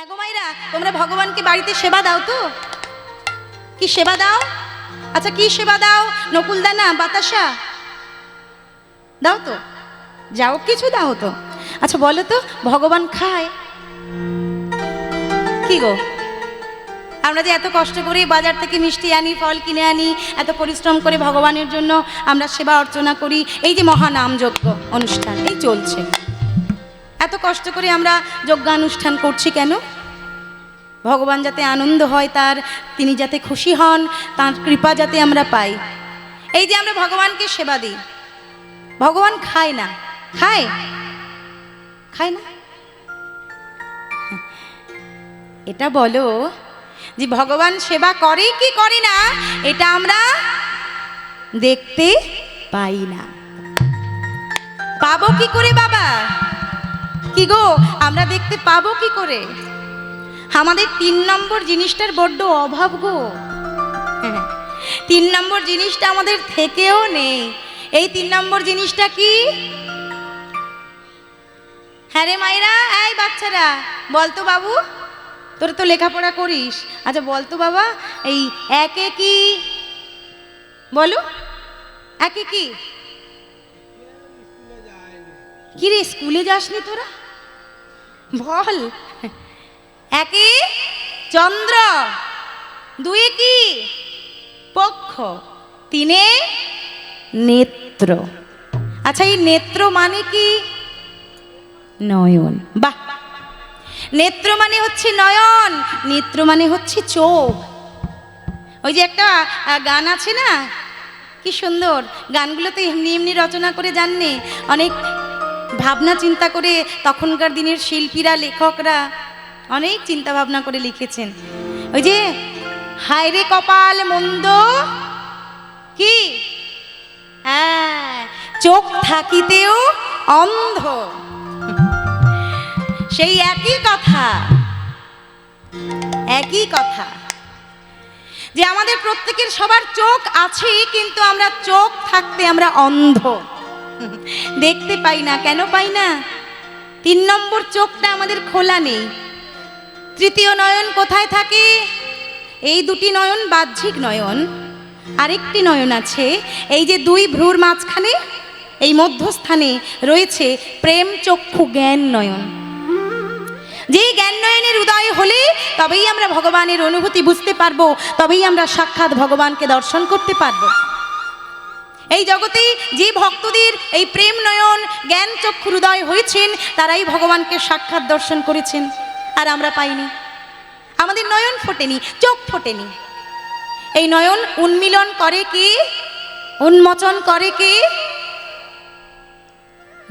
হ্যাঁ গো মাইরা, তোমরা ভগবানকে বাড়িতে সেবা দাও তো? কি সেবা দাও? আচ্ছা কি সেবা দাও? নকুলদানা, বাতাসা দাও তো? যাও কিছু দাও তো। আচ্ছা বলো তো, ভগবান খায় কি গো? আমরা যে এত কষ্ট করে বাজার থেকে মিষ্টি আনি, ফল কিনে আনি, এত পরিশ্রম করে ভগবানের জন্য আমরা সেবা অর্চনা করি, এই যে মহানামযজ্ঞ অনুষ্ঠান এই চলছে, এত কষ্ট করে আমরা যজ্ঞানুষ্ঠান করছি কেন? ভগবান যাতে আনন্দ হয়, তার তিনি যাতে খুশি হন, তার কৃপা যাতে আমরা পাই। এই যে আমরা ভগবানকে সেবা দিই, ভগবান খায় না? খায়? খায় না? এটা বলো যে ভগবান সেবা করে কি করে না, এটা আমরা দেখতে পাই না। পাবো কি করে বাবা? কি গো, আমরা দেখতে পাবো কি করে? আমাদের 3 নম্বর জিনিসটার বড্ড অভাব গো। 3 নম্বর জিনিসটা আমাদের থেকেও নেই। এই 3 নম্বর জিনিসটা কি? হ্যাঁ রে মায়েরা, এই বাচ্চারা বলতো বাবু, তোরা তো লেখাপড়া করিস, আচ্ছা বলতো বাবা, এই একে কি বলো? একে কি? কি রে, স্কুলে যাসনি তোরা? বল। একে চন্দ্র, 2 কি পক্ষ, 3 নেত্র। আচ্ছা এই নেত্র মানে কি? নয়ন। বাহ, নেত্র মানে হচ্ছে নয়ন, নেত্র মানে হচ্ছে চোখ। ওই যে একটা গান আছে না, কি সুন্দর গানগুলো তো এমনি এমনি রচনা করে জাননে, অনেক ভাবনা চিন্তা করে তখনকার দিনের শিল্পীরা, লেখকরা অনেক চিন্তা ভাবনা করে লিখেছেন। ওই যে হায় রে কপাল মন্দ, কি হ্যাঁ, চোখ থাকিতেও অন্ধ। সেই একই কথা, একই কথা যে আমাদের প্রত্যেকের সবার চোখ আছে, কিন্তু আমরা চোখ থাকতে আমরা অন্ধ, দেখতে পাই না। কেন পাই না? 3 নম্বর চোখটা আমাদের খোলা নেই। তৃতীয় নয়ন কোথায় থাকে? এই 2টি নয়ন বাহ্যিক নয়ন, আরেকটি নয়ন আছে এই যে 2 ভ্রুর মাঝখানে, এই মধ্যস্থানে রয়েছে প্রেম চক্ষু জ্ঞান নয়ন। যে জ্ঞান নয়নের উদয় হলে তবেই আমরা ভগবানের অনুভূতি বুঝতে পারবো, তবেই আমরা সাক্ষাৎ ভগবানকে দর্শন করতে পারবো। এই জগতে যে ভক্তদের এই প্রেম নয়ন জ্ঞান চক্ষুর উদয় হয়েছেন, তারাই ভগবানকে সাক্ষাৎ দর্শন করেছেন, আর আমরা পাইনি। আমাদের নয়ন ফোটেনি, চোখ ফোটেনি। এই নয়ন উন্মিলন করে কি, উন্মোচন করে কি?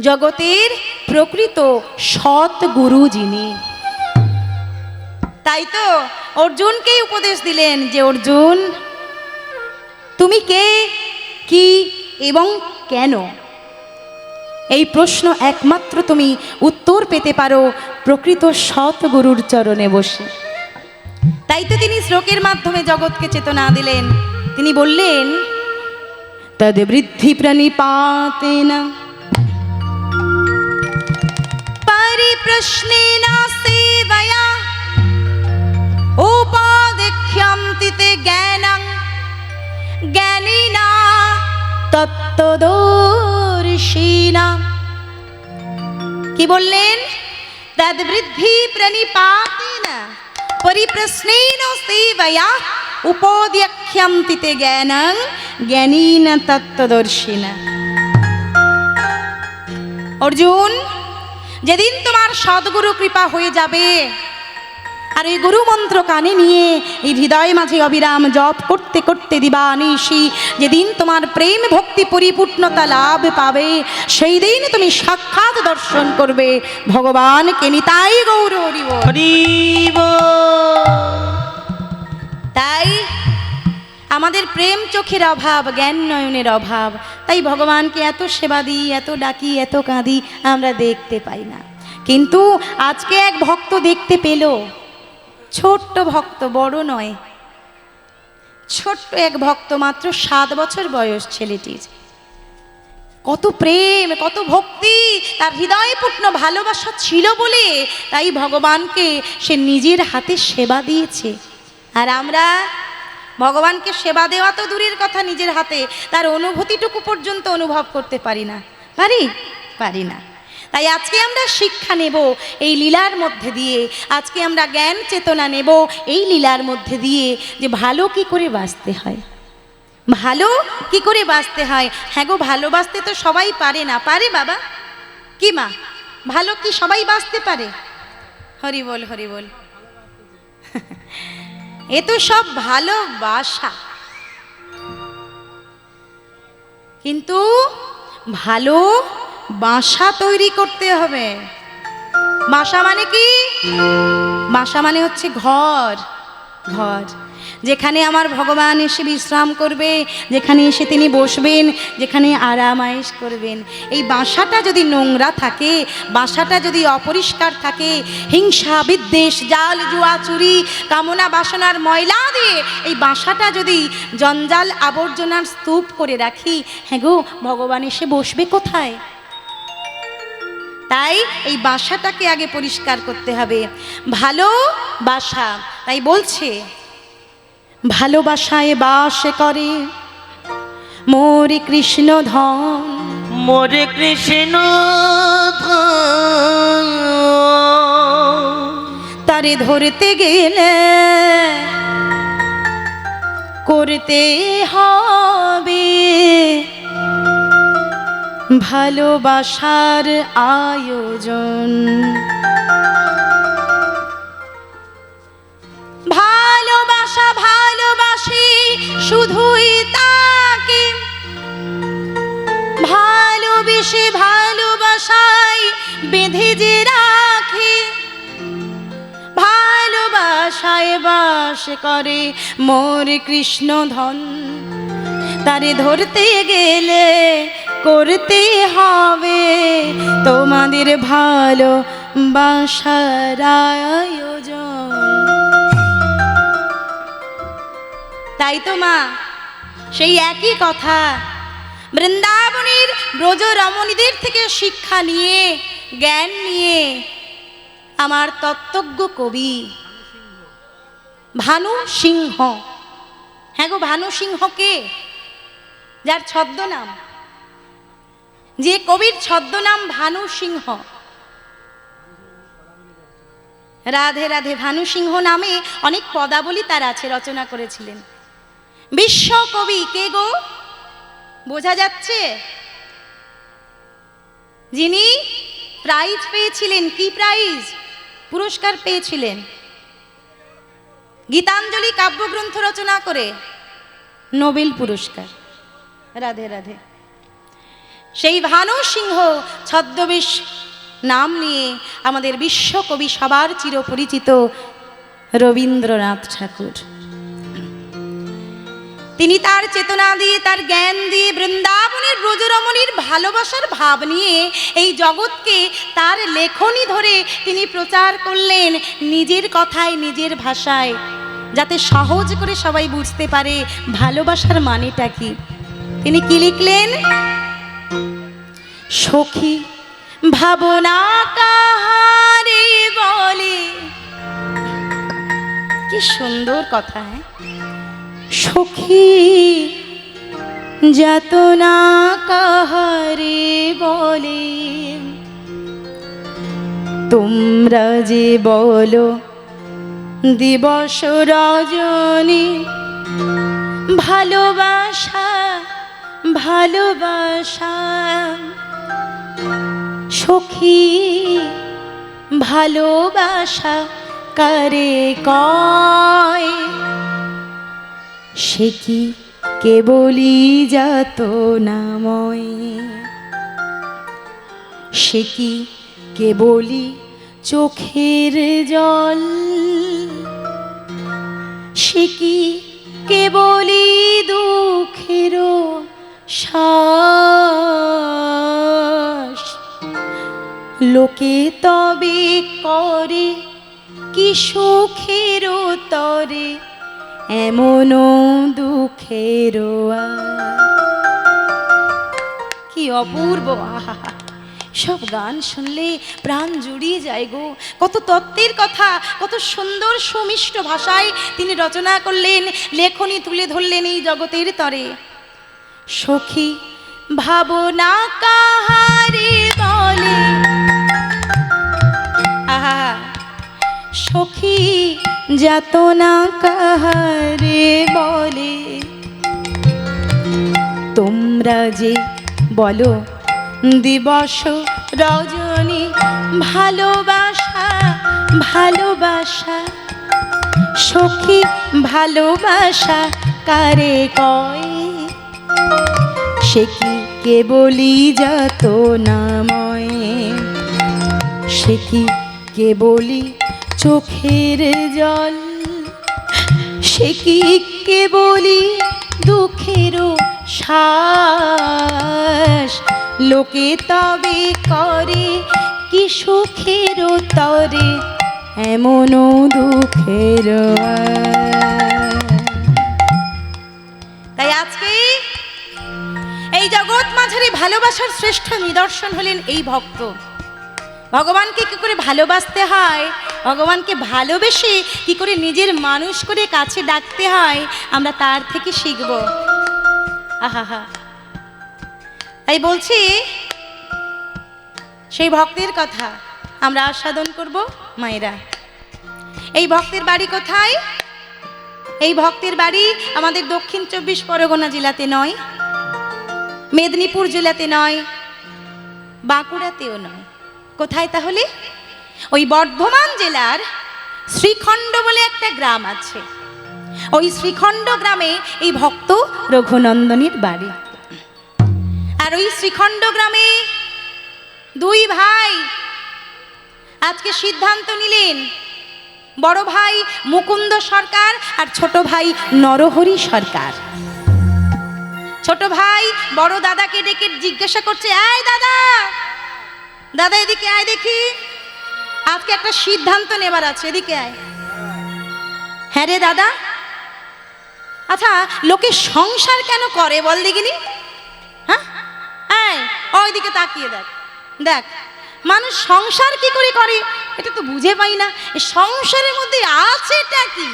জগতের প্রকৃত সৎ গুরু যিনি। তাই তো অর্জুনকেই উপদেশ দিলেন যে অর্জুন, তুমি কে, কি এবং কেন? এই প্রশ্ন একমাত্র তুমি উত্তর পেতে পারো প্রকৃত সৎ গুরুর চরণে বসে। তাই তো তিনি শ্লোকের মাধ্যমে জগৎকে চেতনা দিলেন। তিনি বললেন, তদ বৃদ্ধি প্রণিপাতেন পরিপ্রশ্নেন সেবয়া উপাদেক্ষ্যন্তি তে জ্ঞানং জ্ঞানিনা তত্ত্বদর্শিনা। কি বললেন? তদ বৃদ্ধি প্রণিপাতেন পরিপ্রশ্নেন সেবয়া উপাদেক্ষ্যন্তি তে জ্ঞানং জ্ঞানিনা তত্ত্বদর্শিনা। অর্জুন, যেদিন তোমার সদ্গুরু কৃপা হয়ে যাবে, আর এই গুরু মন্ত্র কানে নিয়ে এই হৃদয় মাঝে অবিরাম জপ করতে করতে দিবানিশি যেদিন তোমার প্রেম ভক্তি পরিপূর্ণতা লাভ পাবে, সেই দিন তুমি সাক্ষাৎ দর্শন করবে ভগবানকে। নিতাই গৌর হরি বল। তাই আমাদের প্রেম চোখের অভাব, জ্ঞান নয়নের অভাব, তাই ভগবানকে এত সেবা দিই, এত ডাকি, এত কাঁদি, আমরা দেখতে পাই না। কিন্তু আজকে এক ভক্ত দেখতে পেল, ছোট্ট ভক্ত, বড় নয়, ছোট্ট এক ভক্ত, মাত্র 7 বছর বয়স ছেলেটির। কত প্রেম, কত ভক্তি, তার হৃদয়পূর্ণ ভালোবাসা ছিল বলে তাই ভগবানকে সে নিজের হাতে সেবা দিয়েছে। আর আমরা ভগবানকে সেবা দেওয়া তো দূরের কথা, নিজের হাতে তার অনুভূতিটুকু পর্যন্ত অনুভব করতে পারি না। পারি না। তাই আজকে আমরা শিক্ষা নেব এই লীলার মধ্যে দিয়ে, আজকে আমরা জ্ঞান চেতনা নেব এই লীলার মধ্যে দিয়ে, যে ভালো কি করে বাঁচতে হয়, ভালো কি করে বাঁচতে হয়। হ্যাঁ গো, ভালোবাসতে তো সবাই পারে না। পারে বাবা? কি মা, ভালো কি সবাই বাঁচতে পারে? হরি বল, হরি বল। এ তো সব ভালোবাসা, কিন্তু ভালো বাসা তৈরি করতে হবে। বাসা মানে কি? বাসা মানে হচ্ছে ঘর। ঘর যেখানে আমার ভগবান এসে বিশ্রাম করবে, যেখানে এসে তিনি বসবেন, যেখানে আরাম আয়েশ করবেন। এই বাসাটা যদি নোংরা থাকে, বাসাটা যদি অপরিষ্কার থাকে, হিংসা বিদ্বেষ জাল জুয়া চুরি কামনা বাসনার ময়লা দিয়ে এই বাসাটা যদি জঞ্জাল আবর্জনার স্তূপ করে রাখি, হ্যাঁ গো, ভগবান এসে বসবে কোথায়? তাই এই বাসাটাকে আগে পরিষ্কার করতে হবে। ভালো বাসা, তাই বলছে ভালোবাসায় বাস করে মোরে কৃষ্ণ ধন, মোরে কৃষ্ণ ধন। তারে ধরতে গেলে করতে হবে ভালোবাসার আয়োজন। ভালোবাসা ভালোবাসি শুধুই তাকে, ভালোবেসে ভালোবাসায় বেঁধে যে রাখে, ভালোবাসায় বাস করে মোর কৃষ্ণ ধন। তারে ধরতে গেলে করতে হবে তোমাদের ভালোবাসার আয়োজন। তাই তো মা, সেই একই কথা বৃন্দাবনের ব্রজ রমণীদের থেকে শিক্ষা নিয়ে, জ্ঞান নিয়ে আমার তত্ত্বজ্ঞ কবি ভানু সিংহ, হ্যাঁ গো, ভানু সিংহ কে? যার ছদ্মনাম, যে কবির ছদ্মনাম ভানু সিংহ। রাধে রাধে ভানু সিংহ নামে অনেক পদাবলী তার আছে, রচনা করেছিলেন। বিশ্বকবি কে গো? বোঝা যাচ্ছে? যিনি প্রাইজ পেয়েছিলেন। কি প্রাইজ? পুরস্কার পেয়েছিলেন গীতাঞ্জলি কাব্যগ্রন্থ রচনা করে, নোবেল পুরস্কার। রাধে রাধে। সেই ভানু সিংহ ছদ্মবেশ নাম নিয়ে আমাদের বিশ্বকবি, সবার চিরপরিচিত রবীন্দ্রনাথ ঠাকুর, তিনি তার চেতনা দিয়ে, তার জ্ঞান দিয়ে, বৃন্দাবনের ব্রজরমণীর ভালোবাসার ভাব নিয়ে এই জগৎকে তার লেখনী ধরে তিনি প্রচার করলেন নিজের কথায়, নিজের ভাষায়, যাতে সহজ করে সবাই বুঝতে পারে ভালোবাসার মানেটা কি। তিনি কি লিখলেন? সখী ভাবনা কাহারে বলে, কি সুন্দর কথা। হ্যাঁ, সখী যাতনা কাহারে বলে, তোমরা যে বলো দিবস রজনী, ভালোবাসা ভালোবাসা, সখী ভালোবাসা কারে কয়, সে কি কেবলই যাতনাময়, সে কি কেবলই চোখের জল, সে কি কেবলই দুঃখের শ্বাস, লোকে তবে করে কি সুখের তরে এমন দুঃখের। কি কি অপূর্ব! আহা, সব গান শুনলে প্রাণ জুড়িয়ে যায় গো। কত তত্ত্বের কথা, কত সুন্দর সুমিষ্ট ভাষায় তিনি রচনা করলেন, লেখনী তুলে ধরলেন এই জগতের তরে। সখী ভাবনা কাহারে বলে, আহা, সখী যাতনা কাহারে বলে, তোমরা যে বলো দিবস রজনী ভালোবাসা ভালোবাসা, সখী ভালোবাসা কারে কয়, সে কি কেবলই যাতনাময়, সে কি কেবলই চোখের জল, সে কি কেবলই দুঃখেরও শ্বাস, লোকে তবে করে কি সুখেরও তরে এমনও দুঃখের। তাই আজকে এই জগৎ মাঝারি ভালোবাসার শ্রেষ্ঠ নিদর্শন হলেন এই ভক্ত। ভগবানকে কি করে ভালোবাসতে হয়, ভগবানকে ভালোবেসে কি করে নিজের মানুষ করে কাছে ডাকতে হয়, আমরা তার থেকে শিখব। আহা, তাই বলছি সেই ভক্তের কথা আমরা আস্বাদন করব মায়েরা। এই ভক্তের বাড়ি কোথায়? এই ভক্তের বাড়ি আমাদের দক্ষিণ 24 পরগনা জেলাতে নয়, মেদিনীপুর জেলাতে নয়, বাঁকুড়াতেও নয়। কোথায় তাহলে? ওই বর্ধমান জেলার শ্রীখণ্ড বলে একটা গ্রাম আছে। ওই শ্রীখণ্ড গ্রামে এই ভক্ত রঘুনন্দনের বাড়ি। আর ওই শ্রীখণ্ড গ্রামে দুই ভাই আজকে সিদ্ধান্ত নিলেন, বড় ভাই মুকুন্দ সরকার আর ছোট ভাই নরহরি সরকার। ছোট ভাই বড় দাদাকে ডেকে জিজ্ঞাসা করছে, এই দাদা, দাদা এদিকে আয় দেখি, আজকে একটা সিদ্ধান্ত নেবার আছে, এদিকে আয়। হ্যাঁ রে দাদা, আচ্ছা লোকে সংসার কেন করে বল দেখিনি? হ্যাঁ, ওইদিকে তাকিয়ে দেখ, দেখ মানুষ সংসার কি করে করে এটা তো বুঝে পাই না। এই সংসারের মধ্যে আছেটা কি?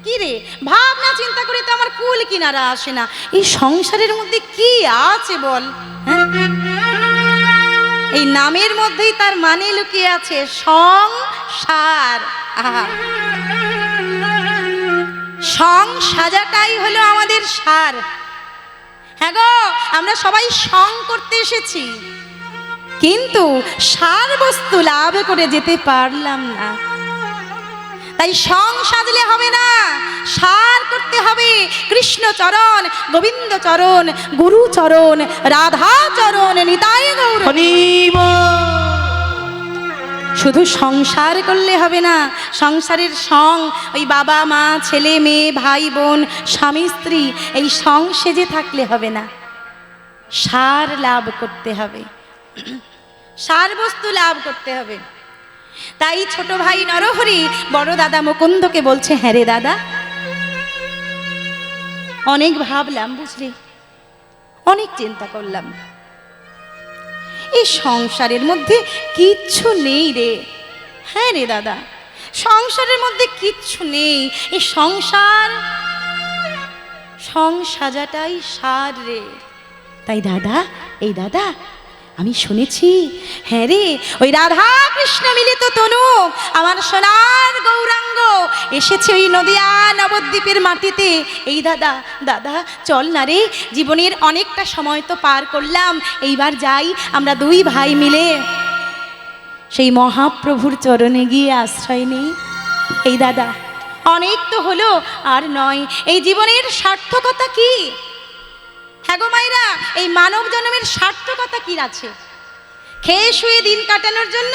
কি রে, ভাবনা চিন্তা করে তো আমার কুল কিনারা আসে না। এই সংসারের মধ্যে কি আছে বল? হ্যাঁ, এই নামের মধ্যেই তার মানে লুকিয়ে আছে, সংসার। সং সাজাটাই হলো আমাদের সার। হ্যাঁ গো, আমরা সবাই সং করতে এসেছি, কিন্তু সার বস্তু লাভ করে যেতে পারলাম না। তাই সং সাজলে হবে না, সার করতে হবে কৃষ্ণ চরণ, গোবিন্দ চরণ, গুরু চরণ, রাধা চরণ, নিতাই গৌর। শুধু সংসার করলে হবে না, সংসারের সং ওই বাবা মা ছেলে মেয়ে ভাই বোন স্বামী স্ত্রী এই সং সেজে থাকলে হবে না, সার লাভ করতে হবে, সার বস্তু লাভ করতে হবে। তাই ছোট ভাই নরহরি বড় দাদা মুকুন্দকে বলছে, হ্যাঁ রে দাদা, অনেক ভাবলাম বুঝলি, অনেক চিন্তা করলাম, এই সংসারের মধ্যে কিচ্ছু নেই রে। হ্যাঁ রে দাদা, সংসারের মধ্যে কিচ্ছু নেই, এই সংসার সং সাজাটাই সার রে। তাই দাদা, এই দাদা আমি শুনেছি, হ্যাঁ রে, ওই রাধা কৃষ্ণ মিলিত তনু আমার সোনার গৌরাঙ্গ এসেছে ওই নদিয়া নবদ্বীপের মাটিতে। এই দাদা, দাদা চল না রে, জীবনের অনেকটা সময় তো পার করলাম, এইবার যাই আমরা দুই ভাই মিলে সেই মহাপ্রভুর চরণে গিয়ে আশ্রয় নেই। এই দাদা, অনেক তো হলো, আর নয়, এই জীবনের সার্থকতা কি? হ্যাঁ গো মায়েরা, এই মানব জন্মের সার্থকতা কি আছে? খেয়ে শুয়ে দিন কাটানোর জন্য,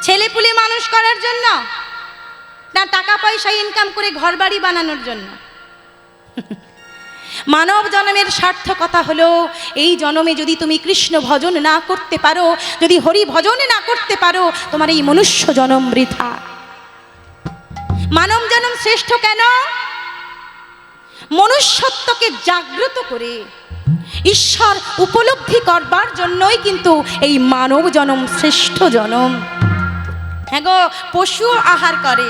ছেলে পুলে মানুষ করার জন্য, না টাকা পয়সা ইনকাম করে ঘর বাড়ি বানানোর জন্য? মানব জন্মের সার্থকতা হলো এই জন্মে যদি তুমি কৃষ্ণ ভজন না করতে পারো, যদি হরি ভজন না করতে পারো, তোমার এই মনুষ্য জন্ম বৃথা। মানব জন্ম শ্রেষ্ঠ কেন? মনুষ্যত্বকে জাগ্রত করে ঈশ্বর উপলব্ধি করবার জন্যই কিন্তু এই মানব জনম শ্রেষ্ঠ জনম। হ্যাঁ গো, পশুও আহার করে,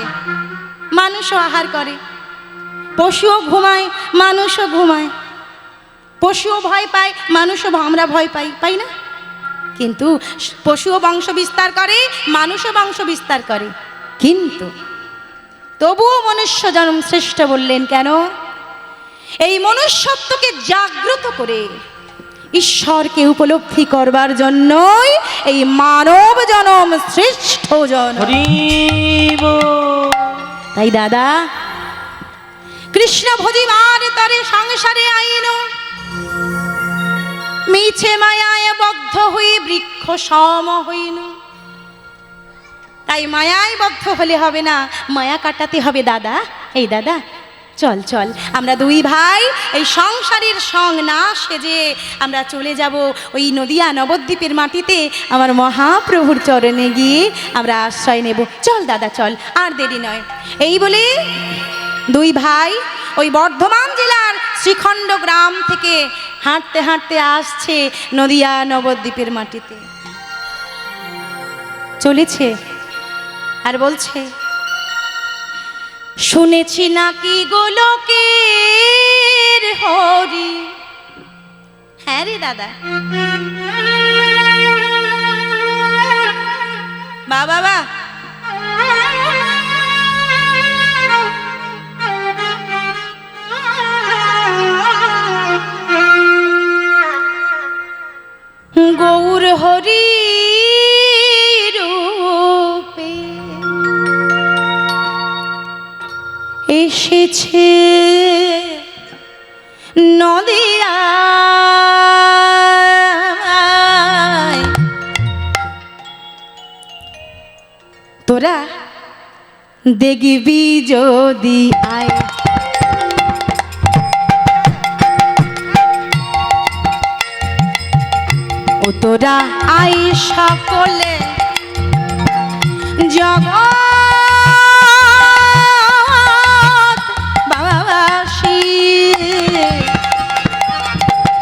মানুষও আহার করে, পশুও ঘুমায়, মানুষও ঘুমায়, পশুও ভয় পায়, মানুষও আমরা ভয় পাই, পাই না? কিন্তু পশুও বংশ বিস্তার করে, মানুষও বংশ বিস্তার করে, কিন্তু তবুও মনুষ্য জন্ম শ্রেষ্ঠ বললেন কেন? এই মনুষ্যত্বকে জাগ্রত করে ঈশ্বরকে উপলব্ধি করবার জন্যই এই মানব জনম শ্রেষ্ঠ জনম। হরি বল। তাই দাদা, কৃষ্ণ ভজিবার তরে সংসারে আইন, মিছে মায়ায় বদ্ধ হয়ে বৃক্ষ সম হইন। তাই মায়ায় বদ্ধ হলে হবে না, মায়া কাটাতে হবে দাদা। এই দাদা, চল চল, আমরা দুই ভাই এই সংসারের সং না সেজে আমরা চলে যাব ওই নদিয়া নবদ্বীপের মাটিতে, আমার মহাপ্রভুর চরণে গিয়ে আমরা আশ্রয় নেব। চল দাদা চল, আর দেরি নয়। এই বলে দুই ভাই ওই বর্ধমান জেলার শ্রীখণ্ড গ্রাম থেকে হাঁটতে হাঁটতে আসছে নদিয়া নবদ্বীপের মাটিতে। চলেছে আর বলছে, শুনেছি নাকি গোলকের হরি। হ্যাঁ রে দাদা, বাবা বা গৌর হরি রূপে এসেছে নদিয়ায়। তোরা দেখবি যদি আয়, ও তোরা আই সকলে জগৎ বাবাসী।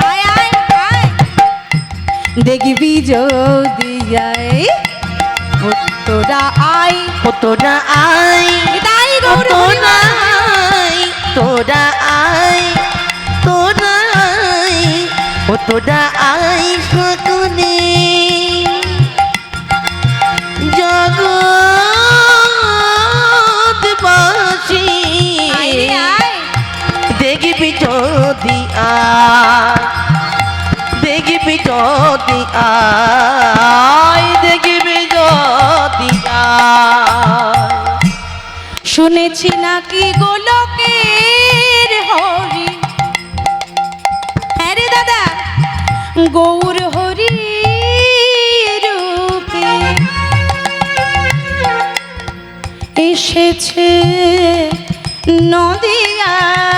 আয় আয় আয়, দেখবি যদি আয়, ও তোরা আই, ও তোরা আই, তাই গৌর তোরা আই, তোরা আই, তোরা আই, ও তোরা আই সকলে জগৎবাসী। আয় রে আয়, দেখবি যদি আয়, দেখবি যদি আয়, দেখবি যদি আয়। শুনেছি নাকি গোলকের হরি। হ্যাঁ রে দাদা, গৌর হরি রূপে এসেছে নদিয়ায়।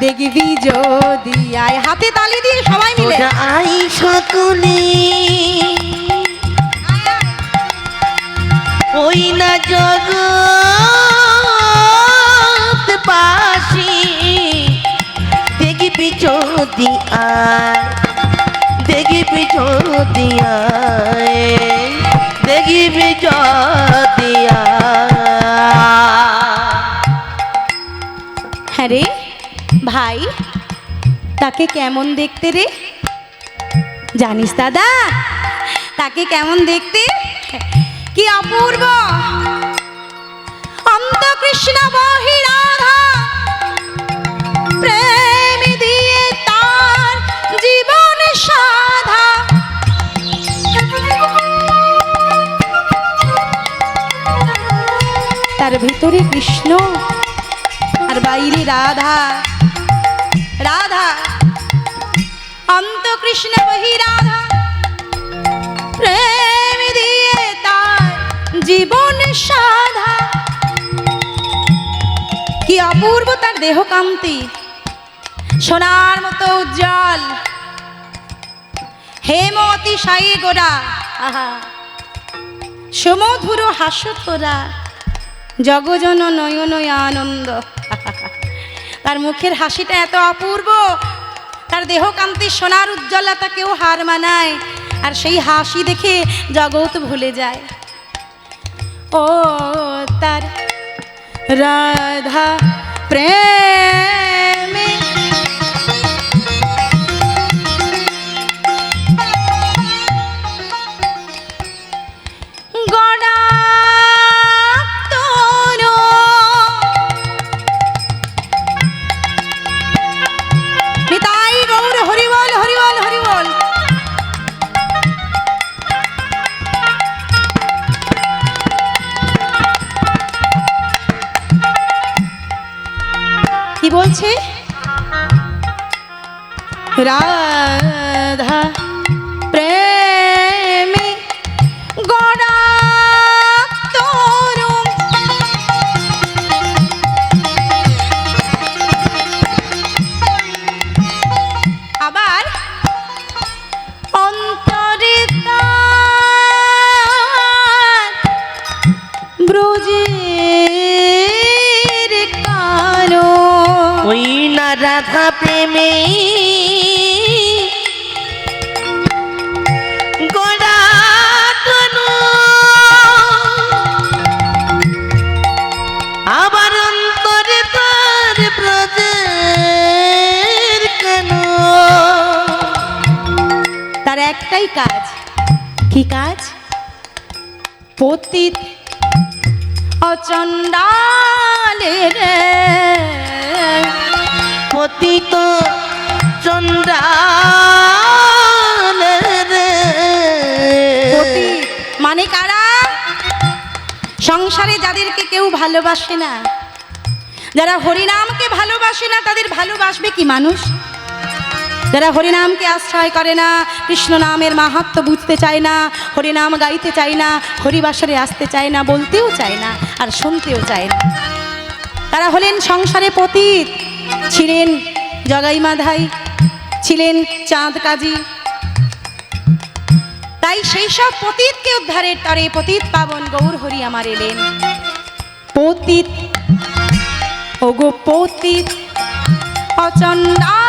দেখবি যদি আয়, হাতে তালি দিয়ে সবাই মিলে তোরা আই সকলে ওই না জগৎবাসী। দেখবি যদি আয়, দেখবি যদি আয়, দেখবি যদি আয়। হ্যাঁ রে ভাই, তাকে কেমন দেখতে রে? জানিস দাদা তাকে কেমন দেখতে? কি অপূর্ব! অন্ত কৃষ্ণ বহি রাধা, প্রেম দিয়ে তার জীবন সাধা। তার ভিতরে কৃষ্ণ আর বাইরে রাধা। রাধা অন্ত কৃষ্ণ বহি রাধা, প্রেম দিয়ে তার জীবন সাধা। কি অপূর্ব তার দেহ কান্তি, সোনার মতো উজ্জ্বল, হেমতি সাই গোরা, আহা সমধুর হাস্য তোরা, জগজন নয়ন আনন্দ। তার মুখের হাসিটা এত অপূর্ব, তার দেহকান্তি সোনার উজ্জ্বলতা কেউ হার মানায়, আর সেই হাসি দেখে জগৎ ভুলে যায়। ও তার রাধা প্রেমে গড়া তনু, নিতাই গৌর হরিবল হরিবল হরিবল। কি বলছে? রাধা প্রেমে গড়া তরু, আবার অন্তরে তার ব্রজের কালো। ওই না রাধা প্রেমে গোড়া তনু, আবার অন্তরে তার ব্রজের কেন। তার একটাই কাজ। কি কাজ? পতিত অচণ্ডালের পতিত চন্ডালের। পতিত মানে কারা? সংসারে যাদেরকে কেউ ভালোবাসে না, যারা হরিনামকে ভালোবাসে না, তাদের ভালোবাসবে কি মানুষ? যারা হরিনামকে আশ্রয় করে না, কৃষ্ণ নামের মাহাত্ম্য বুঝতে চায় না, হরিনাম গাইতে চায় না, হরিবাসরে আসতে চায় না, বলতেও চায় না, আর শুনতেও চায় না, তারা হলেন সংসারে পতিত। ছিলেন জগাই মাধাই, ছিলেন চাঁদ কাজী। তাই সেই সব পতিতকে উদ্ধারের তরে পতিত পাবন গৌর হরি আমার এলেন। পতিত ওগো পতিত অচণ্ডালের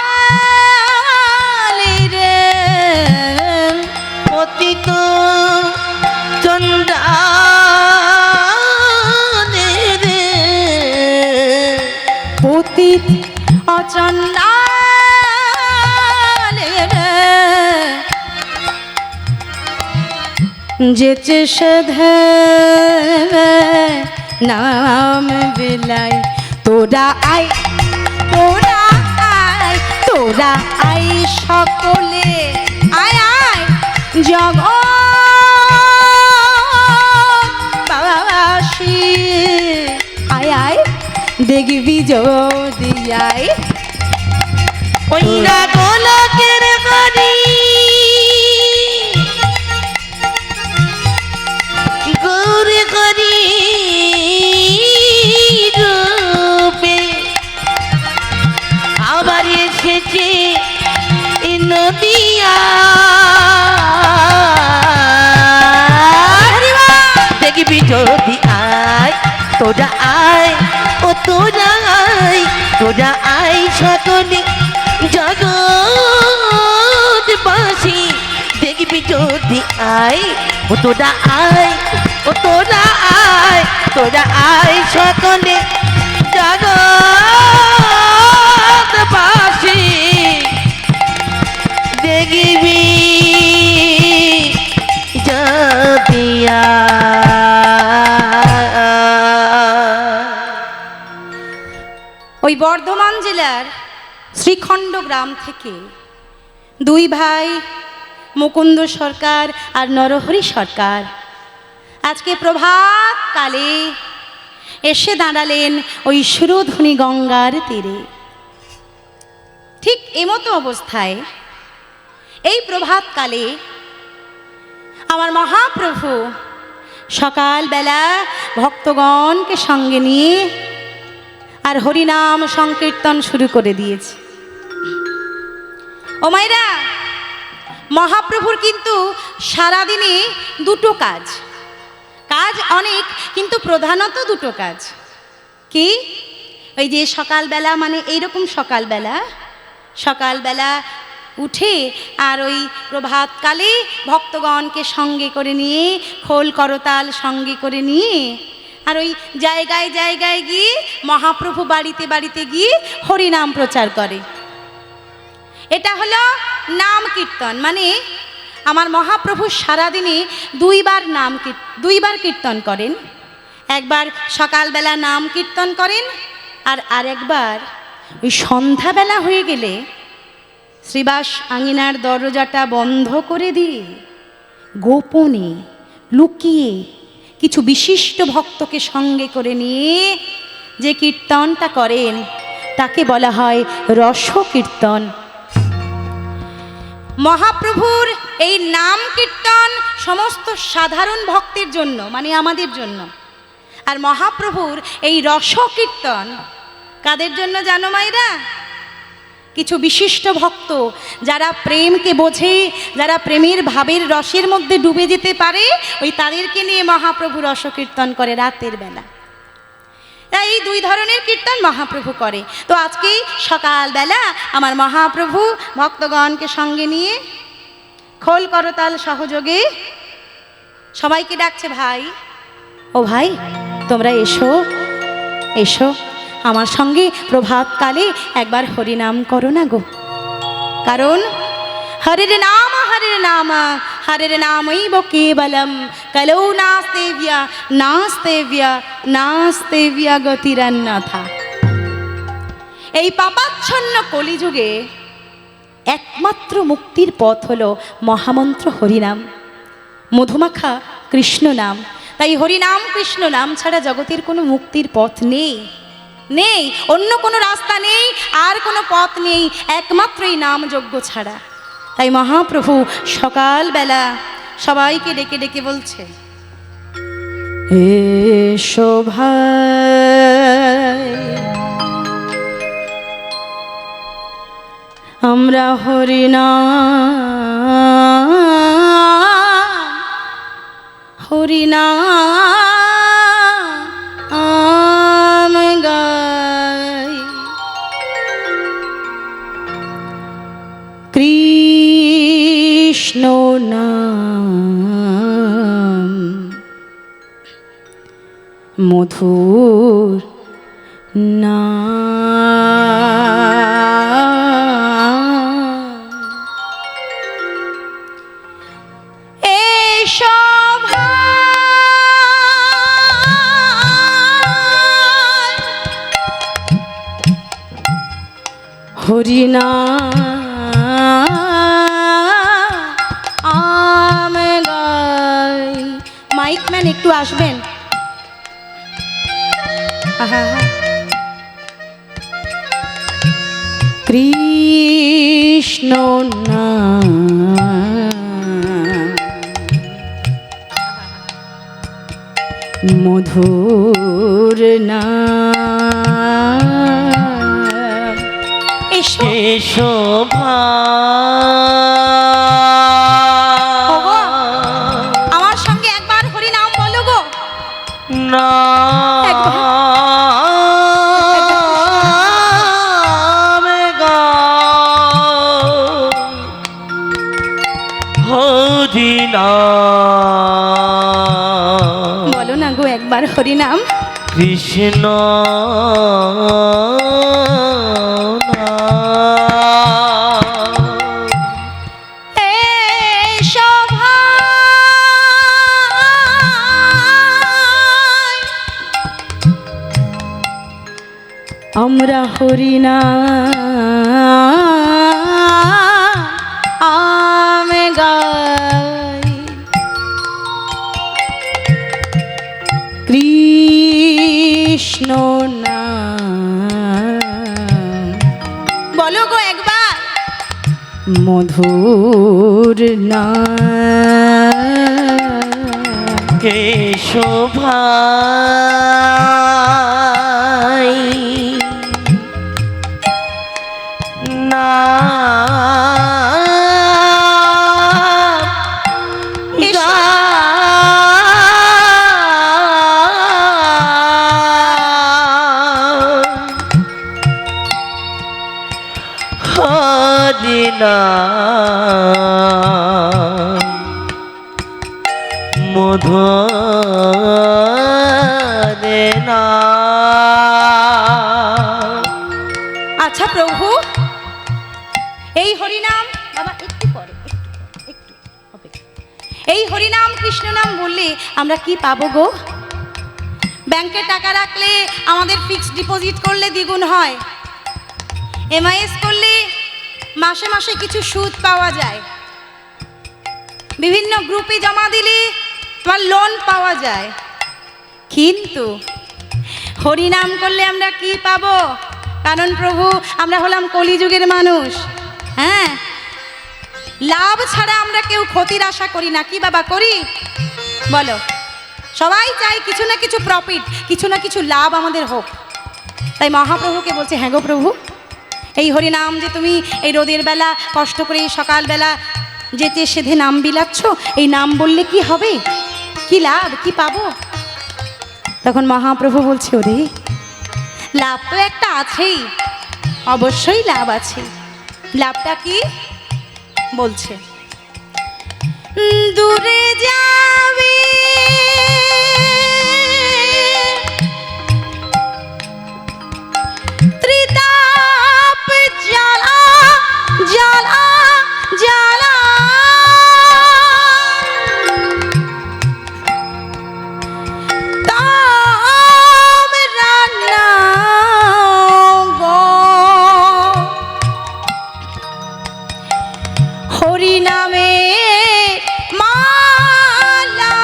পতিত চন্ডালের। পতিত অচণ্ডালের যেচে সধে নাম বিলাই। তোরা আই, তোরা আই, তোরা আই সকলে, আয় আয় জগৎবাসী, আয় আয় দেখবি যদি আয়। ওই না গোলকের বাড়ি গৌরী করি রূপে, আবার এসেছে নদিয়া। দেখবি যদি আয়, তোরা আয়, ও তোরা আয়, তোরা আয় সকলে জগৎবাসী। দেখবি যদি আয়, ও তোরা আয়, ও তোরা আয়, তোরা আয় সকলে জগৎবাসী। দেখবি যদি ওই বর্ধমান জেলার শ্রীখণ্ড গ্রাম থেকে দুই ভাই মুকুন্দ সরকার আর নরহরি সরকার আজকে প্রভাত কালে এসে দাঁড়ালেন ওই সুরধুনী গঙ্গার তীরে। ঠিক এমতো অবস্থায় এই প্রভাত কালে আমার মহাপ্রভু সকালবেলা ভক্তগণকে সঙ্গে নিয়ে আর হরিনাম সংকীর্তন শুরু করে দিয়েছে। ও মায়েরা, মহাপ্রভুর কিন্তু সারাদিনে দুটো কাজ, কাজ অনেক কিন্তু প্রধানত দুটো কাজ। কি? ওই যে সকালবেলা মানে এইরকম সকালবেলা, সকালবেলা উঠে আর ওই প্রভাতকালে ভক্তগণকে সঙ্গে করে নিয়ে, খোল করতাল সঙ্গে করে নিয়ে, আর ওই জায়গায় জায়গায় গিয়ে মহাপ্রভু বাড়িতে বাড়িতে গিয়ে হরিনাম প্রচার করে। এটা হলো নাম কীর্তন। মানে আমার মহাপ্রভু সারাদিনে দুইবার কীর্তন করেন। একবার সকালবেলা নাম কীর্তন করেন, আর আরেকবার ওই সন্ধ্যাবেলা হয়ে গেলে শ্রীবাস আঙিনার দরজাটা বন্ধ করে দিয়ে গোপনে লুকিয়ে কিছু বিশিষ্ট ভক্তকে সঙ্গে করে নিয়ে যে কীর্তনটা করেন তাকে বলা হয় রস কীর্তন। মহাপ্রভুর এই নাম কীর্তন সমস্ত সাধারণ ভক্তের জন্য, মানে আমাদের জন্য। আর মহাপ্রভুর এই রস কীর্তন কাদের জন্য জানো মায়েরা? কিছু বিশিষ্ট ভক্ত যারা প্রেমকে বোঝে, যারা প্রেমের ভাবের রসের মধ্যে ডুবে যেতে পারে, ওই তাদেরকে নিয়ে মহাপ্রভু রস কীর্তন করে রাতের বেলা। তাই এই দুই ধরনের কীর্তন মহাপ্রভু করে। তো আজকে সকালবেলা আমার মহাপ্রভু ভক্তগণকে সঙ্গে নিয়ে খোল করতাল সহযোগে সবাইকে ডাকছে, ভাই ও ভাই তোমরা এসো এসো, আমার সঙ্গে প্রভাতকালে একবার হরিনাম করো না গো। কারণ হরের নাম হরের নামৈব কেবলম কলৌ নাস্তেব্য গতিরন্যথা। এই পাপাচ্ছন্ন কলিযুগে একমাত্র মুক্তির পথ হলো মহামন্ত্র হরিনাম, মধুমাখা কৃষ্ণ নাম। তাই হরিনাম কৃষ্ণ নাম ছাড়া জগতের কোনো মুক্তির পথ নেই, নেই অন্য কোনো রাস্তা নেই, আর কোনো পথ নেই, একমাত্র এই নাম যজ্ঞ ছাড়া। তাই মহাপ্রভু সকালবেলা সবাইকে ডেকে ডেকে বলছে, এসো ভাই আমরা হরিনাম গাই, কৃষ্ণ নাম মধুর নাম। এসো ভাই হরিনাম গাই। মাইকম্যান একটু আসবেন। কৃষ্ণ নাম মধুর নাম। এসো এসো আমার সঙ্গে একবার হরিনাম বলো গো। বলো না গো একবার হরিনাম। কৃষ্ণ আমরা হরিনাম গাই, কৃষ্ণ নাম বলো গো একবার। মধুর নাম। এসো ভাই আমরা কি পাবো গো? ব্যাংকে টাকা রাখলে আমাদের ফিক্সড ডিপোজিট করলে দ্বিগুণ হয়, এমআইএস করলে মাসে মাসে কিছু সুদ পাওয়া যায়, বিভিন্ন গ্রুপে জমা দিলে তোমার লোন পাওয়া যায়। কিন্তু হরিনাম করলে আমরা কি পাবো? কারণ প্রভু আমরা হলাম কলিযুগের মানুষ। হ্যাঁ, লাভ ছাড়া আমরা কেউ ক্ষতির আশা করি না। কি বাবা করি বলো? সবাই চাই কিছু না কিছু প্রফিট, কিছু না কিছু লাভ আমাদের হোক। তাই মহাপ্রভুকে বলছে, হ্যাঁ গো প্রভু, এই হরিনাম যে তুমি এই রোদের বেলা কষ্ট করে সকালবেলা যেতে সেধে নাম বিলাচ্ছ, এই নাম বললে কি হবে, কি লাভ, কি পাবো? তখন মহাপ্রভু বলছে, ওরে লাভ তো একটা আছেই, অবশ্যই লাভ আছে। লাভটা কি বলছে? দূরে যাবে ত্রিতাপ জ্বালা জ্বালা জ্বালা, তাম রান্না গো হরি নামে মালা।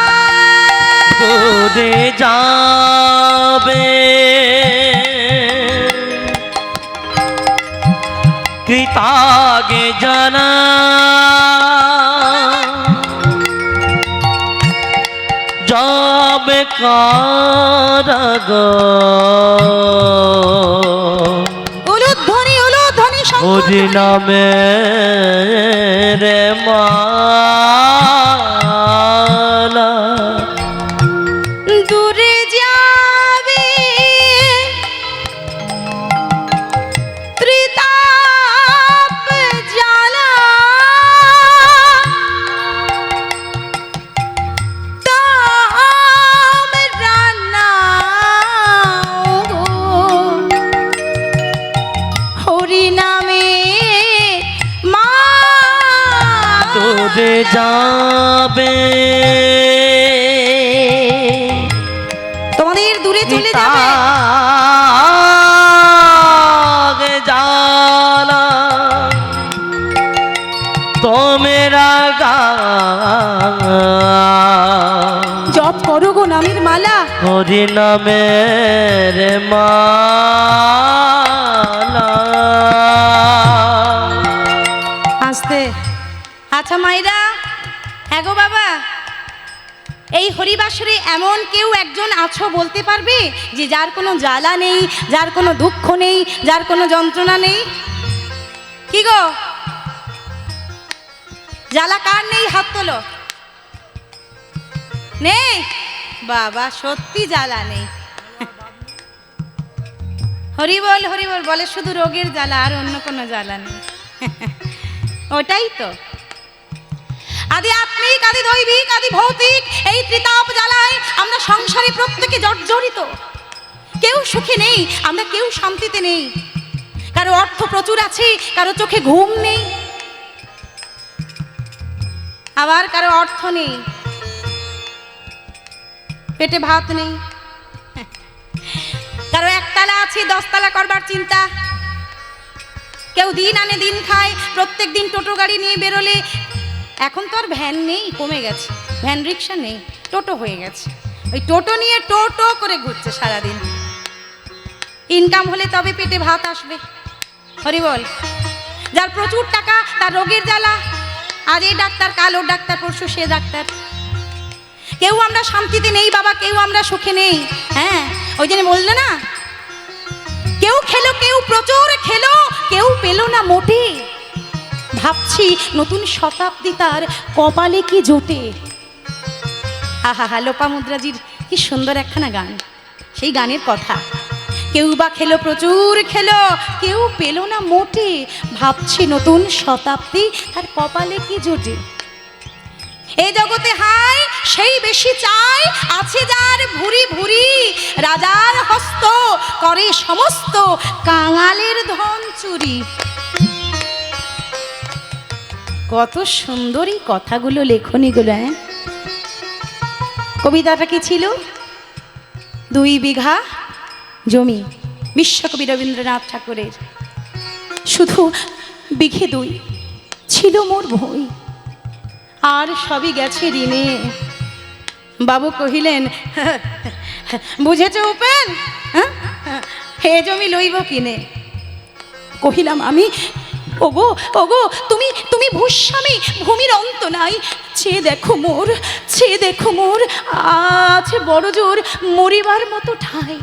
দূরে যাবে কৃতাগে জানা, যাবে কারাগ উলুধ্বনি উলুধ্বনি হরি নামে রে মালা। দূরে যাবে ত্রিতাপ জ্বালা, তাম রান্না গো হরি নামে মা। দূরে যাবে তোমাদের দূরে চলে যাবে কৃতাগে জালা, তোমেরা গা জপ করো গো নামের মালা। হরি নামের মালা। আসতে আচ্ছা মাইরা, হ্যাঁ গো বাবা, এই হরিবাসরে এমন কেউ একজন আছো বলতে পারবে যে যার কোনো জ্বালা নেই, যার কোনো দুঃখ নেই, যার কোনো যন্ত্রণা নেই? কি গো, জ্বালা কার নেই? হাত তোলো। নেই বাবা, সত্যি জ্বালা নেই। হরি বল বলে শুধু রোগের জ্বালা, আর অন্য কোনো জ্বালা নেই। ওটাই তো আদি আত্মিক, আদি দৈবিক, আদি ভৌতিক, এই ত্রিতাপ জ্বালায় আমরা সংসারে প্রত্যেকে জর্জরিত। কেউ সুখে নেই, আমরা কেউ শান্তিতে নেই। কারো অর্থ প্রচুর আছে, কারো চোখে ঘুম নেই, আবার কারো অর্থ নেই, পেটে ভাত নেই। কারো একতলা আছে, 10 তলা করবার চিন্তা। কেউ দিন আনে দিন খায়, প্রত্যেক দিন টোটো গাড়ি নিয়ে বেরোলে, এখন তো আর ভ্যান নেই, কমে গেছে, ভ্যান রিক্সা নেই, টোটো হয়ে গেছে। ওই টোটো নিয়ে টোটো করে ঘুরছে সারাদিন। ইনকাম হলে তবে পেটে ভাত আসবে। হরি বল। যার প্রচুর টাকা, তার রোগের জ্বালা, আজ এই ডাক্তার, কাল ওর ডাক্তার, পরশু সে ডাক্তার। কেউ আমরা শান্তিতে নেই বাবা, কেউ আমরা সুখে নেই। হ্যাঁ, ওই জন্য বললো না, কেউ খেলো, কেউ প্রচুর খেলো, কেউ পেলো না মোটে। ভাবছি নতুন শতাব্দী তার কপালে কি জোটে। আহা হা, লোপামুদ্রাজির কি সুন্দর একখানা গান, সেই গানের কথা। কেউ বা খেলো, প্রচুর খেলো, কেউ পেলো না মোটে। ভাবছি নতুন শতাব্দী তার কপালে কি জোটে। এই জগতে হায় সেই বেশি চায়, আছে যার ভুরি ভুরি, রাজার হস্ত করে সমস্ত, কাঙালের ধন চুরি। কত সুন্দরী কথাগুলো, লেখনীগুলো। কবিতাটা কি ছিল? 2 বিঘা জমি, বিশ্বকবি রবীন্দ্রনাথ ঠাকুরের। শুধু বিঘে 2 ছিল মোর ভই, আর সবই গেছে ঋণে। বাবু কহিলেন, বুঝেছ উপেন, হে জমি লইব কিনে। কহিলাম আমি, ওগো ওগো তুমি তুমি ভূস্বামী, ভূমির অন্ত নাই। চেয়ে দেখো মোর, চেয়ে দেখো মোর, আছে বড় জোর মরিবার মতো ঠাই।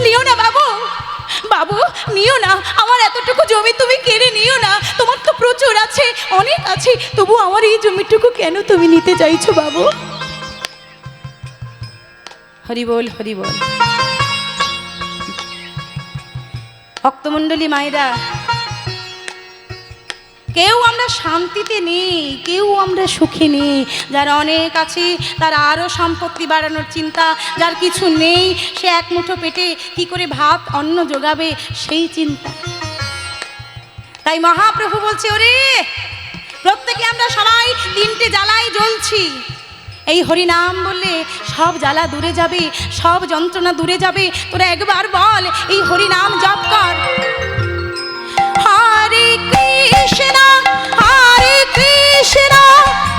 নিও না বাবু, বাবু নিও না, আমার এতটুকু জমি তুমি কেড়ে নিও না। তোমার তো প্রচুর আছে, অনেক আছে, তবু আমার এই জমিটুকু কেন তুমি নিতে চাইছো বাবু? হরি বল, হরি বল। ভক্তমণ্ডলী মায়েরা, কেউ আমরা শান্তিতে নেই, কেউ আমরা সুখে নেই। যার অনেক আছে তার আরও সম্পত্তি বাড়ানোর চিন্তা, যার কিছু নেই সে এক মুঠো পেটে কি করে ভাত অন্ন জোগাবে সেই চিন্তা। তাই মহাপ্রভু বলছে, ওরে প্রত্যেকে আমরা সবাই 3টে জ্বালায় জ্বলছি। এই হরিনাম বললে সব জ্বালা দূরে যাবে, সব যন্ত্রণা দূরে যাবে। তোরা একবার বল, এই হরিনাম জপ কর। হরে কৃষ্ণ, হরে কৃষ্ণ,